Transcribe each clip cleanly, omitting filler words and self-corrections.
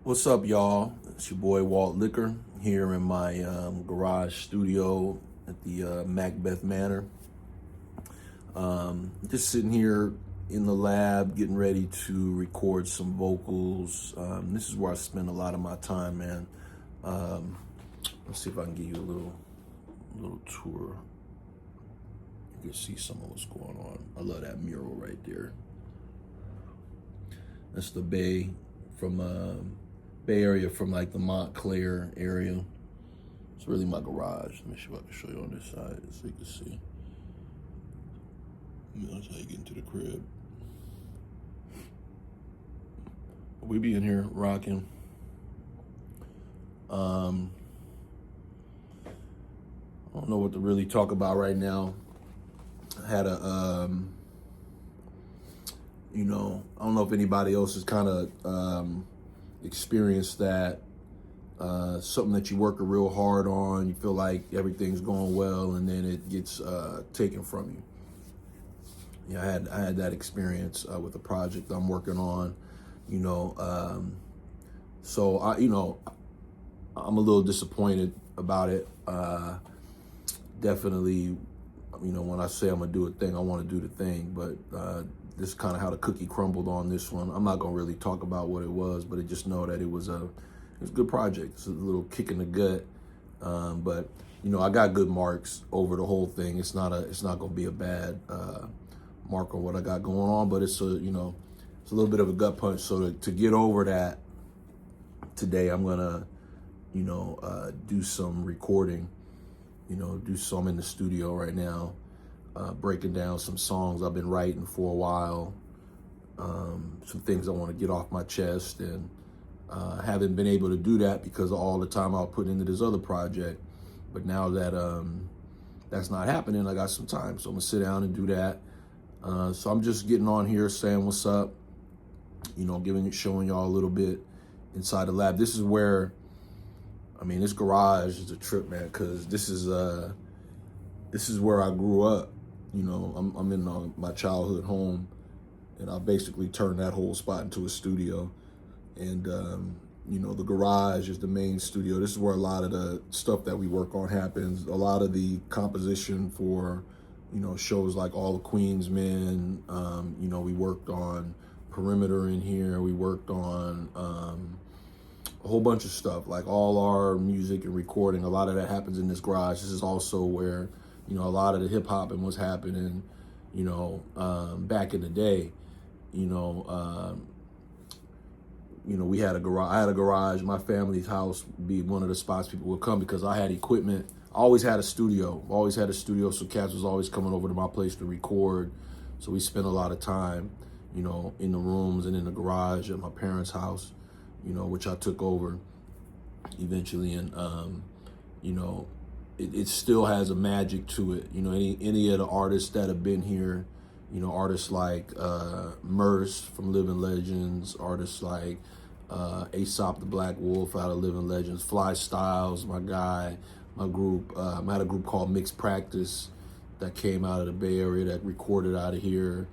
What's up, y'all? It's your boy Walt Liquor here in my garage studio at the Macbeth Manor. Just sitting here in the lab getting ready to record some vocals. This is where I spend a lot of my time, man. Let's see if I can give you a little tour. You can see some of what's going on. I love that mural right there. That's the Bay Bay Area from like the Montclair area. It's really my garage. Let me see if I can show you on this side so you can see. That's how you get into the crib. We be in here rocking. I don't know what to really talk about right now. I had a, I don't know if anybody else has kind of experienced that. Something that you work real hard on, you feel like everything's going well, and then it gets taken from you. Yeah, I had that experience with a project I'm working on. So I'm a little disappointed about it. Definitely, when I say I'm gonna do a thing, I want to do the thing. But this is kind of how the cookie crumbled on this one. I'm not gonna really talk about what it was, but I just know that it was a good project. It's a little kick in the gut, but I got good marks over the whole thing. It's not gonna be a bad mark on what I got going on, but it's a little bit of a gut punch. So to get over that today, I'm gonna do some recording. Do some in the studio right now, breaking down some songs I've been writing for a while, some things I want to get off my chest, and haven't been able to do that because of all the time I'll put into this other project. But now that that's not happening, I got some time, so I'm gonna sit down and do that. So I'm just getting on here saying what's up, showing y'all a little bit inside the lab. This is where, this garage is a trip, man, because this is where I grew up. I'm in my childhood home, and I basically turned that whole spot into a studio. And, the garage is the main studio. This is where a lot of the stuff that we work on happens. A lot of the composition for, shows like All the Queen's Men. We worked on Perimeter in here. We worked on a whole bunch of stuff, like all our music and recording. A lot of that happens in this garage. This is also where, a lot of the hip hop and was happening, back in the day. We had a garage. I had a garage. My family's house would be one of the spots people would come because I had equipment. I always had a studio. So cats was always coming over to my place to record. So we spent a lot of time, in the rooms and in the garage at my parents' house, which I took over eventually. And, it still has a magic to it. Any of the artists that have been here, artists like Merce from Living Legends, artists like Aesop the Black Wolf out of Living Legends, Fly Styles, my guy, my group. I had a group called Mixed Practice that came out of the Bay Area that recorded out of here.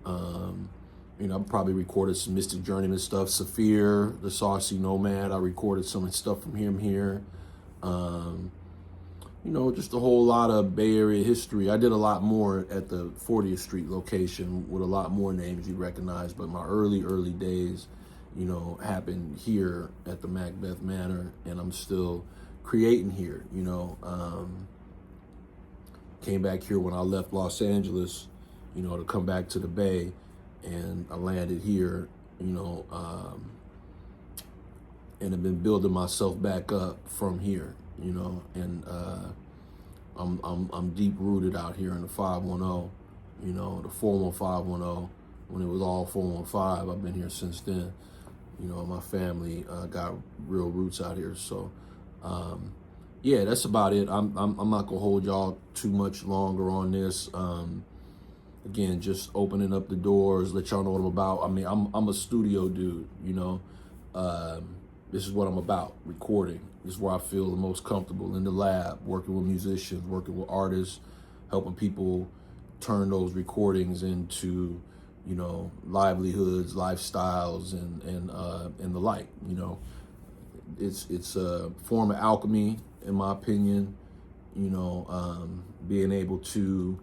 I probably recorded some Mystic Journeyman stuff. Saphir, the Saucy Nomad, I recorded some stuff from him here. Just a whole lot of Bay Area history. I did a lot more at the 40th Street location with a lot more names you recognize, but my early days, happened here at the Macbeth Manor, and I'm still creating here, Came back here when I left Los Angeles, to come back to the Bay, and I landed here, and have been building myself back up from here, and I'm deep rooted out here in the 510, the formal 510. When it was all 415, I've been here since then. My family got real roots out here, so yeah, that's about it. I'm not gonna hold y'all too much longer on this. Again, just opening up the doors, let y'all know what I'm about. I'm a studio dude, This is what I'm about, recording. This is where I feel the most comfortable, in the lab, working with musicians, working with artists, helping people turn those recordings into, livelihoods, lifestyles, and the like, it's a form of alchemy, in my opinion. Being able to,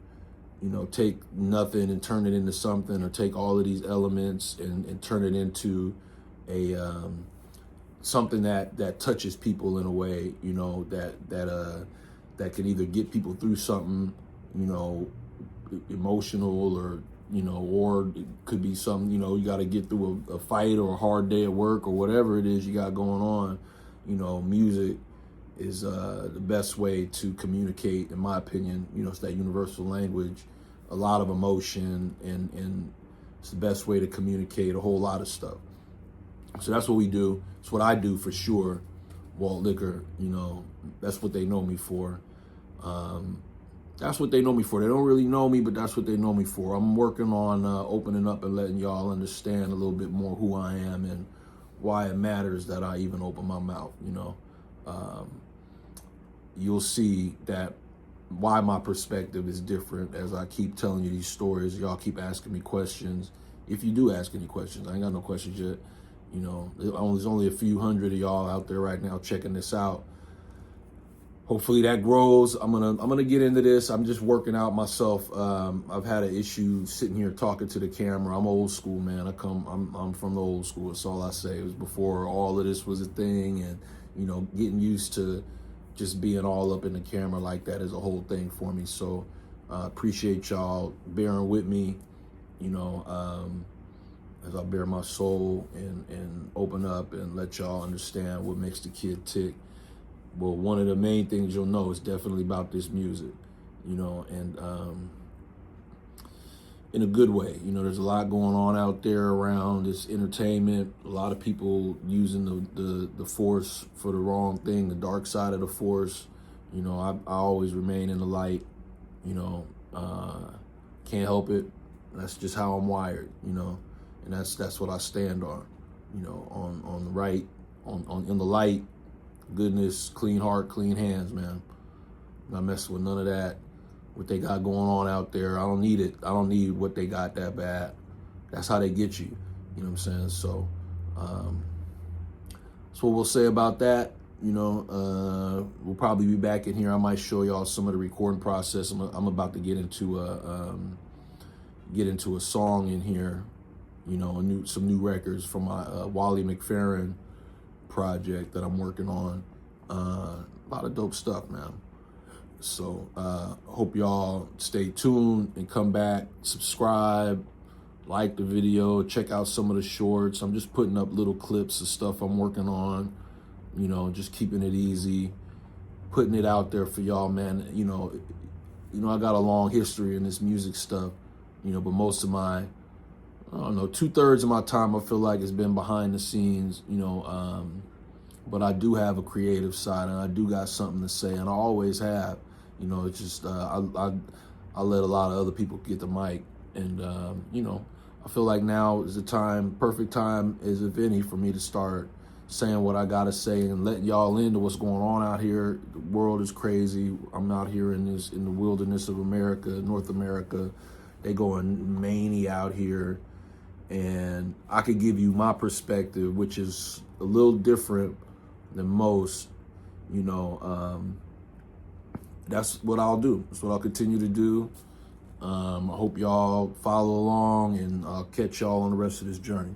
take nothing and turn it into something, or take all of these elements and turn it into a something that touches people in a way, that can either get people through something, emotional, or it could be something, you got to get through a fight or a hard day at work or whatever it is you got going on. Music is the best way to communicate, in my opinion. It's that universal language, a lot of emotion, and it's the best way to communicate a whole lot of stuff. So that's what we do. It's what I do for sure. Walt Liquor, that's what they know me for. That's what they know me for. They don't really know me, but that's what they know me for. I'm working on opening up and letting y'all understand a little bit more who I am and why it matters that I even open my mouth. You'll see that why my perspective is different as I keep telling you these stories. Y'all keep asking me questions. If you do ask any questions, I ain't got no questions yet. There's only a few hundred of y'all out there right now checking this out. Hopefully that grows. I'm gonna get into this. I'm just working out myself. I've had an issue sitting here talking to the camera. I'm old school, man. I'm from the old school. That's all I say. It was before all of this was a thing, and getting used to just being all up in the camera like that is a whole thing for me. So appreciate y'all bearing with me, as I bare my soul and open up and let y'all understand what makes the kid tick. Well, one of the main things you'll know is definitely about this music, and in a good way. There's a lot going on out there around this entertainment. A lot of people using the force for the wrong thing, the dark side of the force. I always remain in the light. Can't help it. That's just how I'm wired. And that's what I stand on. On the right, in the light. Goodness, clean heart, clean hands, man. I'm not messing with none of that. What they got going on out there, I don't need it. I don't need what they got that bad. That's how they get you. You know what I'm saying? So that's what we'll say about that. We'll probably be back in here. I might show y'all some of the recording process. I'm about to get into a song in here. Some new records from my Wally McFerrin project that I'm working on. A lot of dope stuff, man. So hope y'all stay tuned and come back, subscribe, like the video, check out some of the shorts. I'm just putting up little clips of stuff I'm working on, just keeping it easy, putting it out there for y'all, man. I got a long history in this music stuff, but most of my, 2/3 of my time I feel like it's been behind the scenes, but I do have a creative side, and I do got something to say, and I always have. It's just I let a lot of other people get the mic, and I feel like now is the time, perfect time as if any, for me to start saying what I gotta say and letting y'all into what's going on out here. The world is crazy. I'm out here in the wilderness of America, North America. They going mania out here, and I could give you my perspective, which is a little different than most. That's what I'll do. That's what I'll continue to do. I hope y'all follow along, and I'll catch y'all on the rest of this journey.